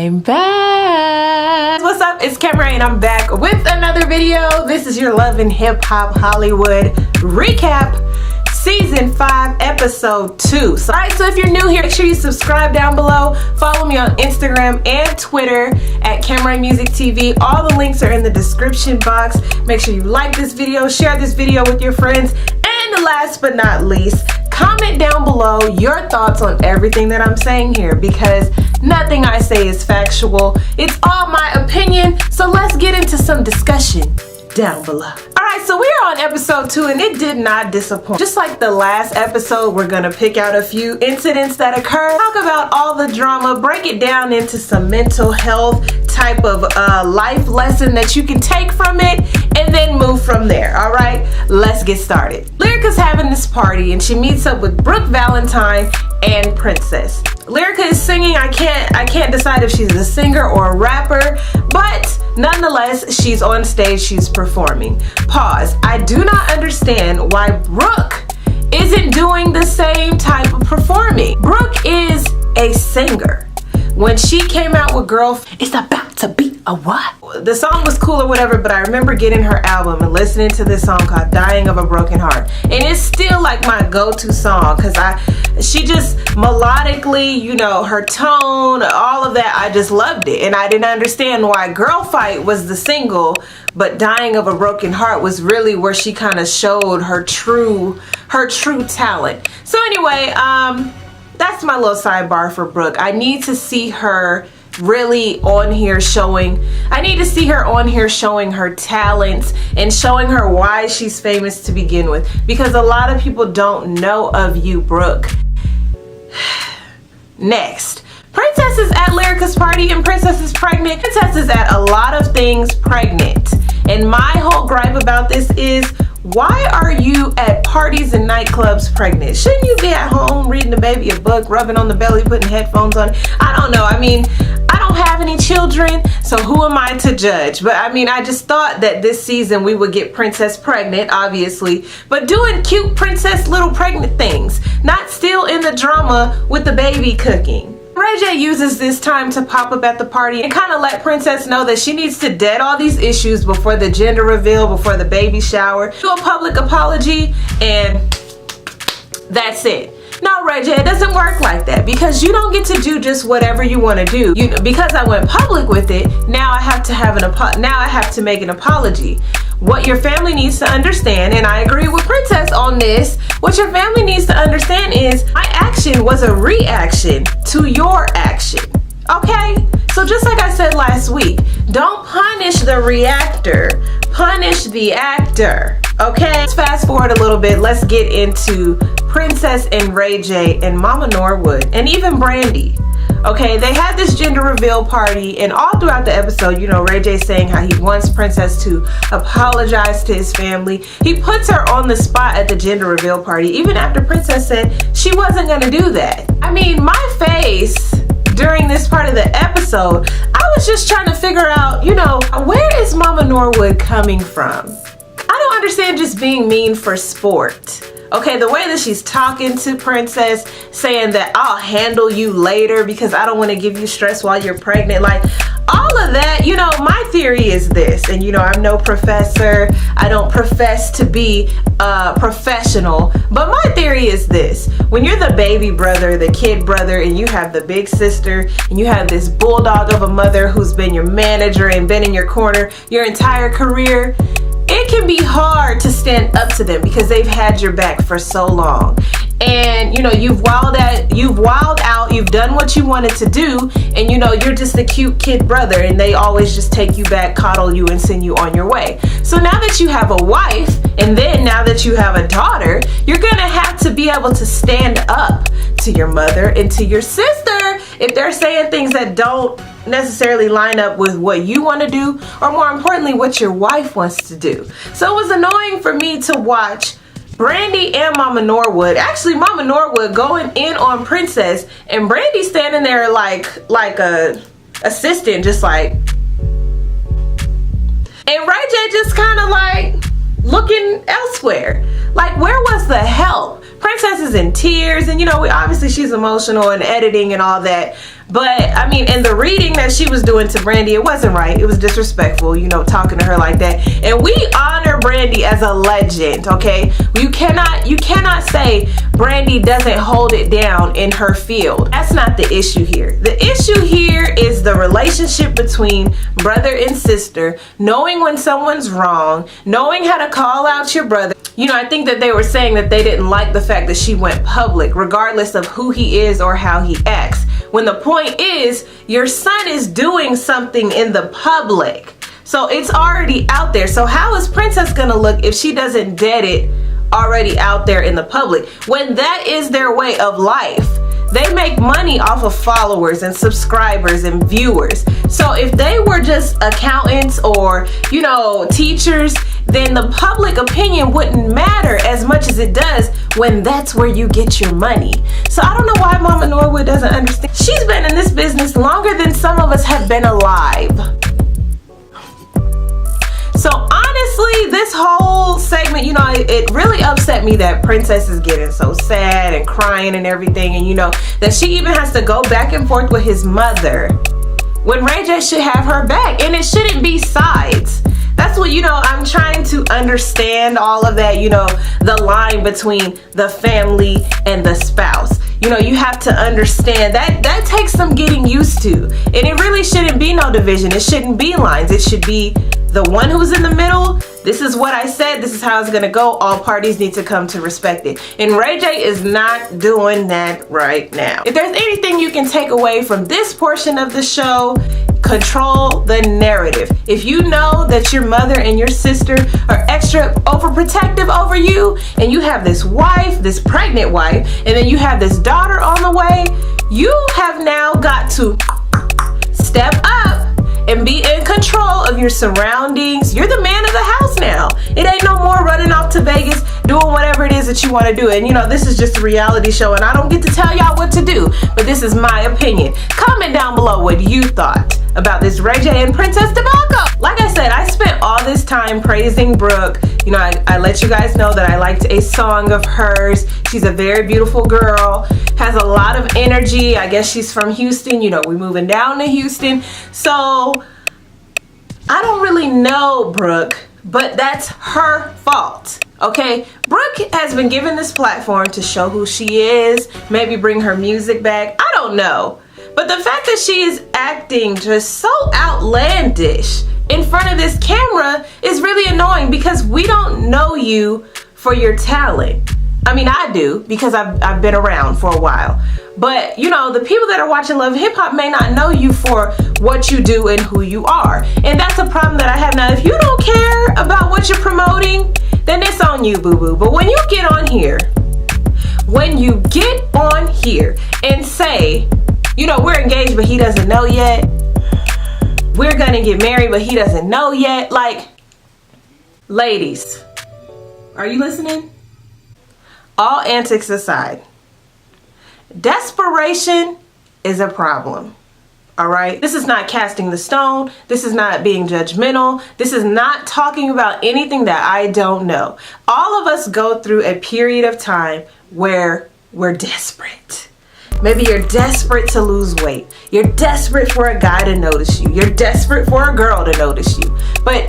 I'm back. What's up? It's Camera and I'm back with another video. This is your Love and Hip Hop Hollywood recap, season 5, episode 2. So if you're new here, make sure you subscribe down below. Follow me on Instagram and Twitter at Camera Music TV. All the links are in the description box. Make sure you like this video, share this video with your friends, and last but not least, comment down below your thoughts on everything that I'm saying here, because nothing I say is factual. It's all my opinion. So let's get into some discussion down below. Alright, so we are on episode 2 and it did not disappoint. Just like the last episode, we're gonna pick out a few incidents that occurred, talk about all the drama, break it down into some mental health type of life lesson that you can take from it, and then move from there. Alright, let's get started. Lyrica's having this party and she meets up with Brooke Valentine and Princess. Lyrica is singing. I can't decide if she's a singer or a rapper, but nonetheless, she's on stage, she's performing. Pause. I do not understand why Brooke isn't doing the same type of performing. Brooke is a singer. When she came out with Girl, it's about to be a what? The song was cool or whatever, but I remember getting her album and listening to this song called Dying of a Broken Heart. And it's still like my go-to song because she just melodically, you know, her tone, all of that, I just loved it. And I didn't understand why Girl Fight was the single, but Dying of a Broken Heart was really where she kind of showed her true talent. So anyway, that's my little sidebar for Brooke. I need to see her really on here showing her talents and showing her why she's famous to begin with, because a lot of people don't know of you, Brooke. Next, Princess is at Lyrica's party and Princess is pregnant. Princess is at a lot of things pregnant, and my whole gripe about this is, why are you at parties and nightclubs pregnant? Shouldn't you be at home reading the baby a book, rubbing on the belly, putting headphones on? I don't know. I mean, I don't have any children, so who am I to judge? But I mean, I just thought that this season we would get Princess pregnant, obviously, but doing cute princess little pregnant things, not still in the drama with the baby cooking. Ray J uses this time to pop up at the party and kind of let Princess know that she needs to dead all these issues before the gender reveal, before the baby shower, do a public apology, and that's it. No, Ray J, it doesn't work like that, because you don't get to do just whatever you want to do. Because I went public with it, now I have to make an apology. What your family needs to understand, and I agree with Princess on this, what your family needs to understand is my action was a reaction to your action. Okay? So just like I said last week, don't punish the reactor, punish the actor. Okay? Let's fast forward a little bit. Let's get into Princess and Ray J and Mama Norwood and even Brandy. Okay, they had this gender reveal party, and all throughout the episode, you know, Ray J saying how he wants Princess to apologize to his family. He puts her on the spot at the gender reveal party, even after Princess said she wasn't gonna do that. I mean, my face during this part of the episode, I was just trying to figure out, you know, where is Mama Norwood coming from? I don't understand just being mean for sport. Okay, the way that she's talking to Princess, saying that I'll handle you later because I don't want to give you stress while you're pregnant. Like, all of that, you know, my theory is this, and you know, I'm no professor, I don't profess to be a professional, but my theory is this: when you're the baby brother, the kid brother, and you have the big sister, and you have this bulldog of a mother who's been your manager and been in your corner your entire career, it can be hard to stand up to them because they've had your back for so long. And you know, you've wilded out, you've done what you wanted to do, and you know, you're just a cute kid brother, and they always just take you back, coddle you, and send you on your way. So now that you have a wife, and then now that you have a daughter, you're gonna have to be able to stand up to your mother and to your sister if they're saying things that don't necessarily line up with what you want to do, or more importantly, what your wife wants to do. So it was annoying for me to watch Brandy and Mama Norwood, actually Mama Norwood going in on Princess, and Brandy standing there like a assistant, just like, and Ray J just kind of like looking elsewhere. Like, where was the help? Princess is in tears, and you know, obviously she's emotional and editing and all that. But I mean, in the reading that she was doing to Brandy, it wasn't right. It was disrespectful, you know, talking to her like that. And we honor Brandy as a legend, okay? You cannot say Brandy doesn't hold it down in her field. That's not the issue here. The issue here is the relationship between brother and sister, knowing when someone's wrong, knowing how to call out your brother. You know, I think that they were saying that they didn't like the fact that she went public, regardless of who he is or how he acts. When the point is, your son is doing something in the public. So it's already out there. So how is Princess gonna look if she doesn't dead it already out there in the public? When that is their way of life. They make money off of followers and subscribers and viewers. So if they were just accountants or, you know, teachers, then the public opinion wouldn't matter as much as it does when that's where you get your money. So I don't know why Mama Norwood doesn't understand. She's been in this business longer than some of us have been alive. So honestly, this whole segment, you know, it really upset me that Princess is getting so sad and crying and everything. And you know, that she even has to go back and forth with his mother when Ray J should have her back. And it shouldn't be sides. That's what, you know, I'm trying to understand all of that, you know, the line between the family and the spouse. You know, you have to understand that takes some getting used to. And it really shouldn't be no division. It shouldn't be lines. It should be the one who's in the middle. This is what I said. This is how it's going to go. All parties need to come to respect it. And Ray J is not doing that right now. If there's anything you can take away from this portion of the show, control the narrative. If you know that your mother and your sister are extra overprotective over you, and you have this wife, this pregnant wife, and then you have this daughter on the way, you have now got to step up and be in control of your surroundings. You're the man of the house now. It ain't no more running off to Vegas doing whatever it is that you want to do. And you know, this is just a reality show and I don't get to tell y'all what to do, but this is my opinion. Comment down below what you thought about this Ray J and Princess debacle. Like I said, I spent all this time praising Brooke. You know, I let you guys know that I liked a song of hers. She's a very beautiful girl, has a lot of energy. I guess she's from Houston. You know, we're moving down to Houston. So I don't really know Brooke, but that's her fault. Okay, Brooke has been given this platform to show who she is, maybe bring her music back. I don't know. But the fact that she is acting just so outlandish in front of this camera is really annoying because we don't know you for your talent. I mean, I do because I've been around for a while. But, you know, the people that are watching Love Hip Hop may not know you for what you do and who you are. And that's a problem that I have now. If you don't care about what you're promoting, then it's on you, boo-boo. But when you get on here and say, you know, we're engaged, but he doesn't know yet. We're gonna get married, but he doesn't know yet. Like, ladies, are you listening? All antics aside, desperation is a problem. All right. This is not casting the stone. This is not being judgmental. This is not talking about anything that I don't know. All of us go through a period of time where we're desperate. Maybe you're desperate to lose weight. You're desperate for a guy to notice you. You're desperate for a girl to notice you,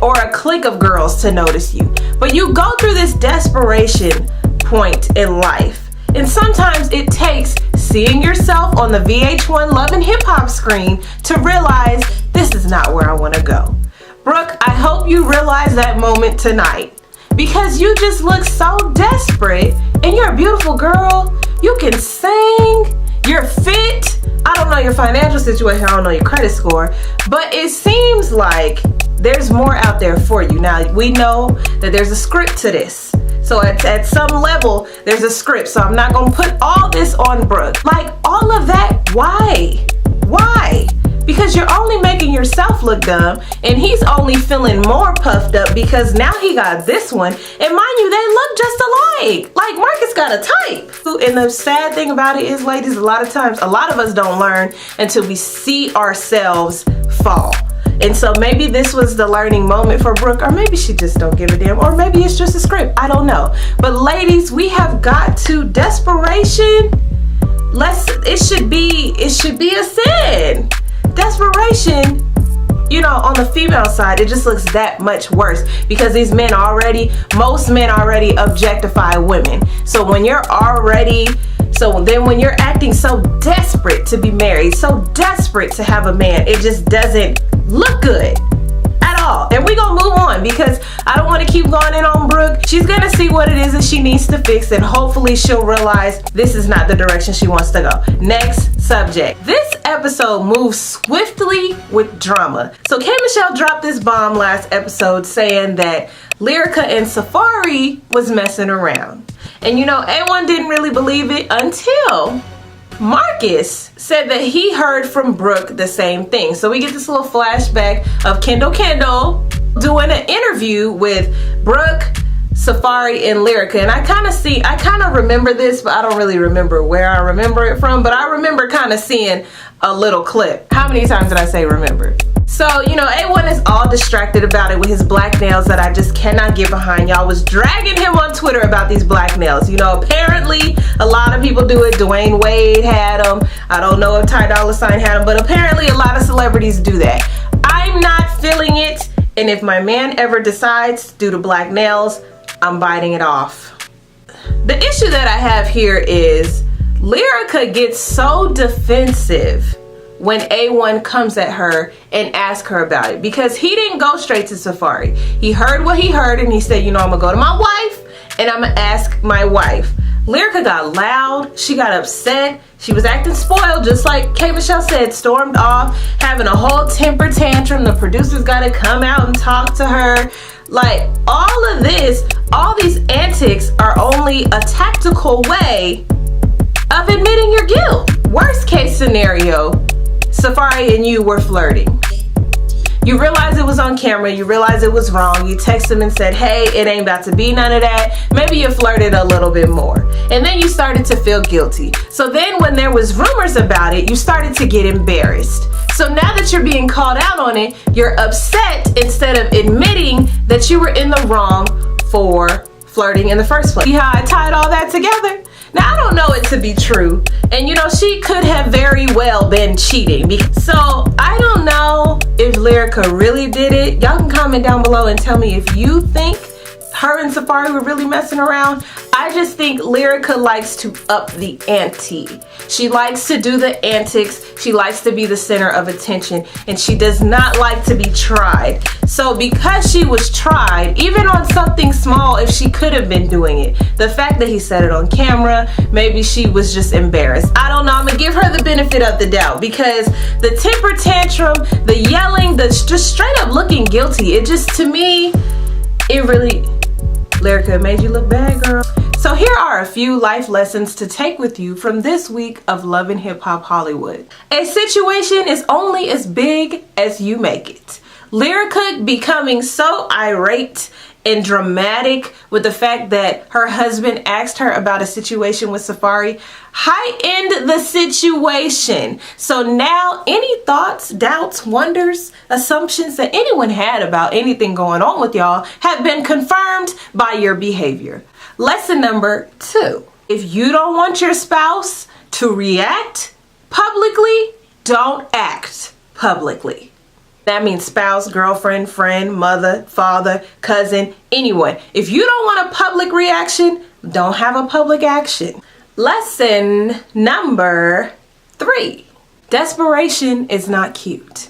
or a clique of girls to notice you. But you go through this desperation point in life. And sometimes it takes seeing yourself on the VH1 Love and Hip Hop screen to realize this is not where I want to go. Brooke, I hope you realize that moment tonight because you just look so desperate and you're a beautiful girl. You can sing. You're fit. I don't know your financial situation. I don't know your credit score, but it seems like there's more out there for you. Now, we know that there's a script to this. So at some level, there's a script. So I'm not going to put all this on Brooke. Like, all of that, why? Why? Because you're only making yourself look dumb, and he's only feeling more puffed up because now he got this one. And mind you, they look just alike. Like, Marcus got a type. And the sad thing about it is, ladies, a lot of times, a lot of us don't learn until we see ourselves fall. And so maybe this was the learning moment for Brooke, or maybe she just don't give a damn, or maybe it's just a script. I don't know. But ladies, we have got to desperation. It should be a sin. Desperation, you know, on the female side, it just looks that much worse because these men most men already objectify women. So when you're acting so desperate to be married, so desperate to have a man, it just doesn't look good at all. And we're gonna move on because I don't want to keep going in on Brooke. She's gonna see what it is that she needs to fix, and hopefully she'll realize this is not the direction she wants to go. Next subject. This episode moves swiftly with drama. So K Michelle dropped this bomb last episode saying that Lyrica and Safaree was messing around. And you know, A1 didn't really believe it until Marcus said that he heard from Brooke the same thing. So we get this little flashback of Kendall doing an interview with Brooke, Safaree, and Lyrica. And I kind of remember this, but I don't really remember where I remember it from. But I remember kind of seeing a little clip. How many times did I say remember? So, you know, A1 is all distracted about it with his black nails that I just cannot get behind. Y'all was dragging him on Twitter about these black nails. You know, apparently a lot of people do it. Dwayne Wade had them. I don't know if Ty Dolla $ign had them, but apparently a lot of celebrities do that. I'm not feeling it. And if my man ever decides to do the black nails, I'm biting it off. The issue that I have here is Lyrica gets so defensive when A1 comes at her and asks her about it, because he didn't go straight to Safaree. He heard what he heard and he said, you know, I'm gonna go to my wife and I'm gonna ask my wife. Lyrica got loud, she got upset, she was acting spoiled, just like K Michelle said, stormed off, having a whole temper tantrum. The producers gotta come out and talk to her. Like, all of this, all these antics are only a tactical way of admitting your guilt. Worst case scenario, Safaree and you were flirting. You realized it was on camera, you realized it was wrong, you text him and said, hey, it ain't about to be none of that. Maybe you flirted a little bit more. And then you started to feel guilty. So then when there was rumors about it, you started to get embarrassed. So now that you're being called out on it, you're upset instead of admitting that you were in the wrong for flirting in the first place. See how I tied all that together? Now, I don't know it to be true. And you know, she could have very well been cheating. So I don't know if Lyrica really did it. Y'all can comment down below and tell me if you think her and Safaree were really messing around. I just think Lyrica likes to up the ante. She likes to do the antics. She likes to be the center of attention, and she does not like to be tried. So because she was tried, even on something small, if she could have been doing it, the fact that he said it on camera, maybe she was just embarrassed. I don't know. I'm gonna give her the benefit of the doubt, because the temper tantrum, the yelling, the just straight up looking guilty, it just, to me, it really, Lyrica, made you look bad, girl. So here are a few life lessons to take with you from this week of Love and Hip Hop Hollywood. A situation is only as big as you make it. Lyrica becoming so irate and dramatic with the fact that her husband asked her about a situation with Safaree heightened the situation. So now any thoughts, doubts, wonders, assumptions that anyone had about anything going on with y'all have been confirmed by your behavior. Lesson number 2. If you don't want your spouse to react publicly, don't act publicly. That means spouse, girlfriend, friend, mother, father, cousin, anyone. If you don't want a public reaction, don't have a public action. Lesson number 3. Desperation is not cute.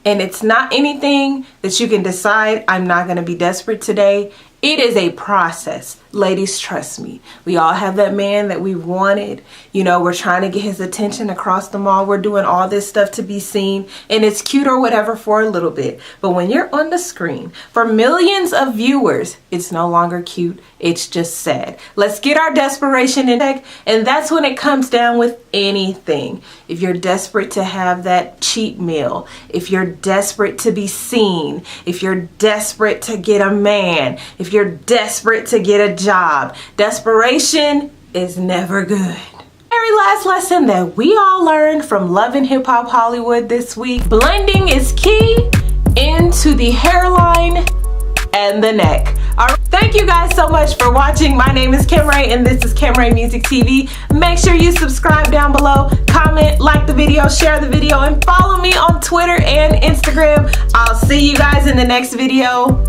And it's not anything that you can decide, I'm not going to be desperate today. It is a process. Ladies, trust me. We all have that man that we wanted. You know, we're trying to get his attention across the mall. We're doing all this stuff to be seen. And it's cute or whatever for a little bit. But when you're on the screen for millions of viewers, it's no longer cute. It's just sad. Let's get our desperation in check. And that's when it comes down with anything. If you're desperate to have that cheap meal, if you're desperate to be seen, if you're desperate to get a man, if you're desperate to get a job, desperation is never good. Very last lesson that we all learned from Love and Hip Hop Hollywood this week: blending is key, into the hairline and the neck. All right, thank you guys so much for watching. My name is Kim Ray and this is Kim Ray Music TV. Make sure you subscribe down below, comment, like the video, share the video, and follow me on Twitter and Instagram. I'll see you guys in the next video.